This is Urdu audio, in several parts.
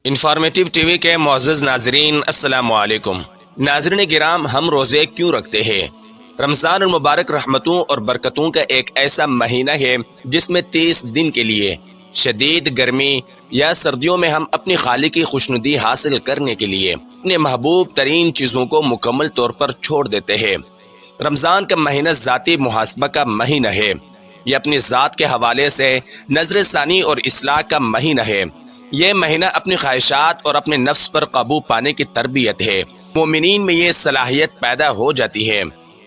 انفارمیٹیو ٹی وی کے معزز ناظرین، السلام علیکم۔ ناظرین گرام، ہم روزے کیوں رکھتے ہیں؟ رمضان المبارک رحمتوں اور برکتوں کا ایک ایسا مہینہ ہے جس میں 30 دن کے لیے شدید گرمی یا سردیوں میں ہم اپنی خالق کی خوشنودی حاصل کرنے کے لیے اپنے محبوب ترین چیزوں کو مکمل طور پر چھوڑ دیتے ہیں۔ رمضان کا مہینہ ذاتی محاسبہ کا مہینہ ہے۔ یہ اپنی ذات کے حوالے سے نظر ثانی اور اصلاح کا مہینہ ہے۔ یہ مہینہ اپنی خواہشات اور اپنے نفس پر قابو پانے کی تربیت ہے۔ مومنین میں یہ صلاحیت پیدا ہو جاتی ہے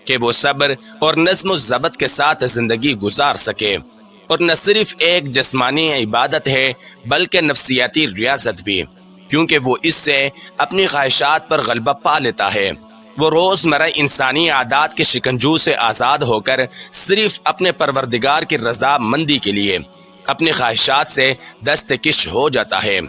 کہ وہ صبر اور نظم و ضبط کے ساتھ زندگی گزار سکے، اور نہ صرف ایک جسمانی عبادت ہے بلکہ نفسیاتی ریاضت بھی، کیونکہ وہ اس سے اپنی خواہشات پر غلبہ پا لیتا ہے۔ وہ روزمرہ انسانی عادات کے شکنجوں سے آزاد ہو کر صرف اپنے پروردگار کی رضا مندی کے لیے اپنی خواہشات سے دستکش ہو جاتا ہے۔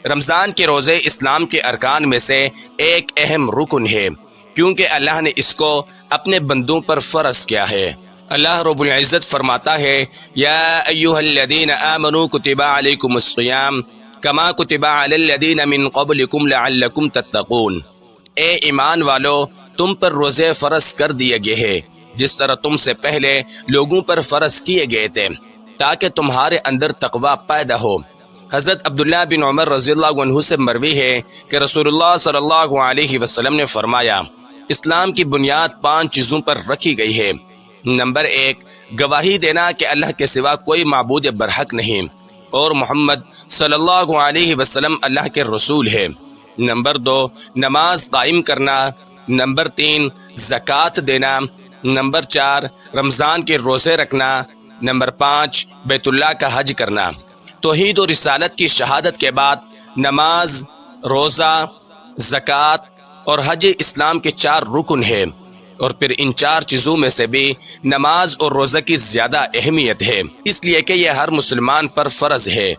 رمضان کے روزے اسلام کے ارکان میں سے ایک اہم رکن ہے، کیونکہ اللہ نے اس کو اپنے بندوں پر فرض کیا ہے۔ اللہ رب العزت فرماتا ہے، یا ایھا الذین آمنوا کتب علیکم الصیام کما کتب علی الذین من قبلکم لعلکم تتقون۔ اے ایمان والو، تم پر روزے فرض کر دیے گئے ہیں جس طرح تم سے پہلے لوگوں پر فرض کیے گئے تھے، تاکہ تمہارے اندر تقوی پیدا ہو۔ حضرت عبداللہ بن عمر رضی اللہ عنہ سے مروی ہے کہ رسول اللہ صلی اللہ علیہ وسلم نے فرمایا، اسلام کی بنیاد 5 چیزوں پر رکھی گئی ہے۔ نمبر 1، گواہی دینا کہ اللہ کے سوا کوئی معبود برحق نہیں اور محمد صلی اللہ علیہ وسلم اللہ کے رسول ہے۔ نمبر 2، نماز قائم کرنا۔ نمبر 3، زکوٰۃ دینا۔ نمبر 4، رمضان کے روزے رکھنا۔ نمبر 5، بیت اللہ کا حج کرنا۔ توحید و رسالت کی شہادت کے بعد نماز، روزہ، زکوٰۃ اور حج اسلام کے 4 رکن ہیں، اور پھر ان 4 چیزوں میں سے بھی نماز اور روزہ کی زیادہ اہمیت ہے، اس لیے کہ یہ ہر مسلمان پر فرض ہے،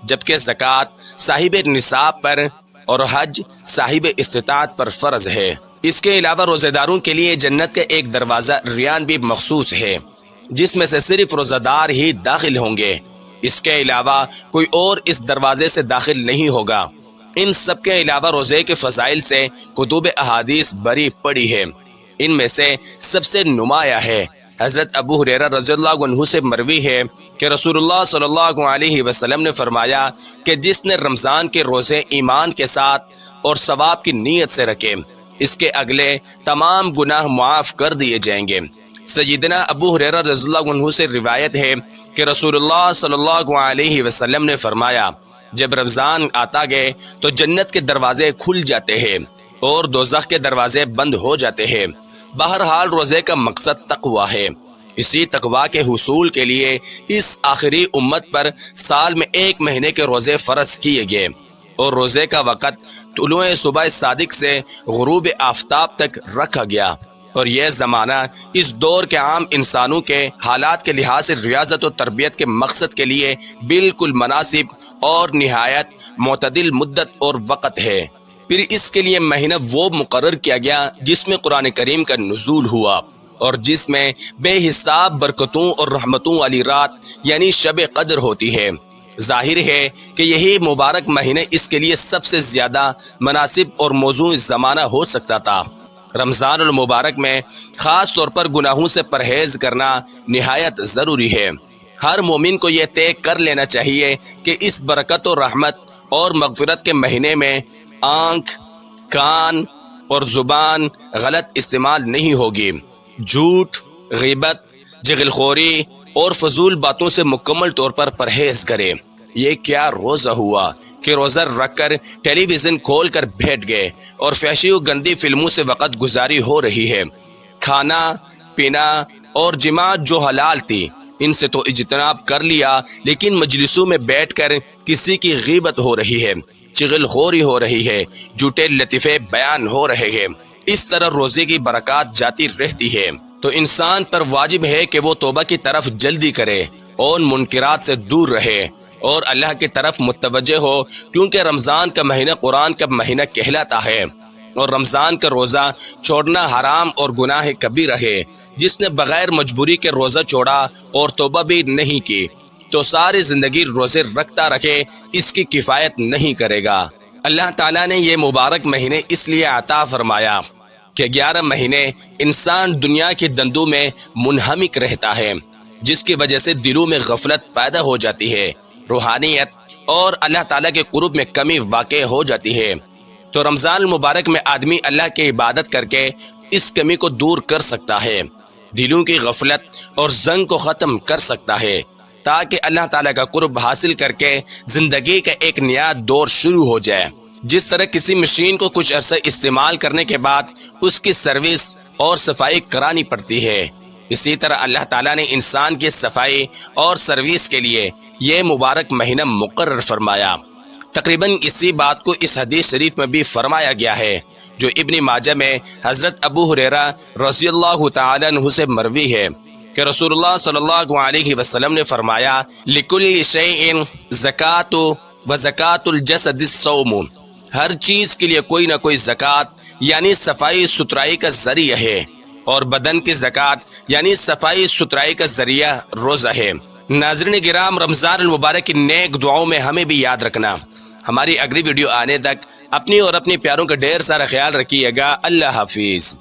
جبکہ زکوٰۃ صاحب نصاب پر اور حج صاحب استطاعت پر فرض ہے۔ اس کے علاوہ روزہ داروں کے لیے جنت کا ایک دروازہ ریان بھی مخصوص ہے، جس میں سے صرف روزہ دار ہی داخل ہوں گے۔ اس کے علاوہ کوئی اور اس دروازے سے داخل نہیں ہوگا۔ ان سب کے علاوہ روزے کے فضائل سے کتب احادیث بری پڑی ہے۔ ان میں سے سب سے نمایاں ہے حضرت ابو ہریرہ رضی اللہ عنہ سے مروی ہے کہ رسول اللہ صلی اللہ علیہ وسلم نے فرمایا کہ جس نے رمضان کے روزے ایمان کے ساتھ اور ثواب کی نیت سے رکھے، اس کے اگلے تمام گناہ معاف کر دیے جائیں گے۔ سیدنا ابو ہریرہ رضی اللہ عنہ سے روایت ہے کہ رسول اللہ صلی اللہ علیہ وسلم نے فرمایا، جب رمضان آتا گئے تو جنت کے دروازے کھل جاتے ہیں اور دوزخ کے دروازے بند ہو جاتے ہیں۔ بہرحال روزے کا مقصد تقوی ہے۔ اسی تقوی کے حصول کے لیے اس آخری امت پر سال میں 1 مہینے کے روزے فرض کیے گئے، اور روزے کا وقت طلوع صبح صادق سے غروب آفتاب تک رکھا گیا، اور یہ زمانہ اس دور کے عام انسانوں کے حالات کے لحاظ سے ریاضت و تربیت کے مقصد کے لیے بالکل مناسب اور نہایت معتدل مدت اور وقت ہے۔ پھر اس کے لیے مہینہ وہ مقرر کیا گیا جس میں قرآن کریم کا نزول ہوا، اور جس میں بے حساب برکتوں اور رحمتوں والی رات یعنی شب قدر ہوتی ہے۔ ظاہر ہے کہ یہی مبارک مہینہ اس کے لیے سب سے زیادہ مناسب اور موزوں زمانہ ہو سکتا تھا۔ رمضان المبارک میں خاص طور پر گناہوں سے پرہیز کرنا نہایت ضروری ہے۔ ہر مومن کو یہ طے کر لینا چاہیے کہ اس برکت و رحمت اور مغفرت کے مہینے میں آنکھ، کان اور زبان غلط استعمال نہیں ہوگی۔ جھوٹ، غیبت، جغل خوری اور فضول باتوں سے مکمل طور پر پرہیز کرے۔ یہ کیا روزہ ہوا کہ روزہ رکھ کر ٹیلی ویژن کھول کر بیٹھ گئے اور فحشی و گندی فلموں سے وقت گزاری ہو رہی ہے۔ کھانا، پینا اور جماعت جو حلال تھی، ان سے تو اجتناب کر لیا، لیکن مجلسوں میں بیٹھ کر کسی کی غیبت ہو رہی ہے، چغل خوری ہو رہی ہے، جھوٹے لطیفے بیان ہو رہے ہیں۔ اس طرح روزے کی برکات جاتی رہتی ہے۔ تو انسان پر واجب ہے کہ وہ توبہ کی طرف جلدی کرے اور منکرات سے دور رہے اور اللہ کی طرف متوجہ ہو، کیونکہ رمضان کا مہینہ قرآن کا مہینہ کہلاتا ہے، اور رمضان کا روزہ چھوڑنا حرام اور گناہ کبیرہ ہے۔ جس نے بغیر مجبوری کے روزہ چھوڑا اور توبہ بھی نہیں کی تو ساری زندگی روزے رکھتا رکھے اس کی کفایت نہیں کرے گا۔ اللہ تعالیٰ نے یہ مبارک مہینے اس لیے عطا فرمایا کہ 11 مہینے انسان دنیا کے دندوں میں منہمک رہتا ہے، جس کی وجہ سے دلوں میں غفلت پیدا ہو جاتی ہے، روحانیت اور اللہ تعالیٰ کے قرب میں کمی واقع ہو جاتی ہے۔ تو رمضان المبارک میں آدمی اللہ کی عبادت کر کے اس کمی کو دور کر سکتا ہے، دلوں کی غفلت اور زنگ کو ختم کر سکتا ہے، تاکہ اللہ تعالیٰ کا قرب حاصل کر کے زندگی کا ایک نیا دور شروع ہو جائے۔ جس طرح کسی مشین کو کچھ عرصہ استعمال کرنے کے بعد اس کی سروس اور صفائی کرانی پڑتی ہے، اسی طرح اللہ تعالیٰ نے انسان کی صفائی اور سروس کے لیے یہ مبارک مہینہ مقرر فرمایا۔ تقریباً اسی بات کو اس حدیث شریف میں بھی فرمایا گیا ہے جو ابن ماجہ میں حضرت ابو ہریرہ رضی اللہ تعالیٰ عنہ سے مروی ہے کہ رسول اللہ صلی اللہ علیہ وسلم نے فرمایا، لِكُلِّ شَيْءٍ زَكَاةٌ وَزَكَاةُ الْجَسَدِ الصَّوْمُ، ہر چیز کے لیے کوئی نہ کوئی زکوٰۃ یعنی صفائی ستھرائی کا ذریعہ ہے، اور بدن کی زکوٰۃ یعنی صفائی ستھرائی کا ذریعہ روزہ ہے۔ ناظرین کرام، رمضان المبارک کی نیک دعاؤں میں ہمیں بھی یاد رکھنا۔ ہماری اگلی ویڈیو آنے تک اپنی اور اپنے پیاروں کا ڈھیر سارا خیال رکھیے گا۔ اللہ حافظ۔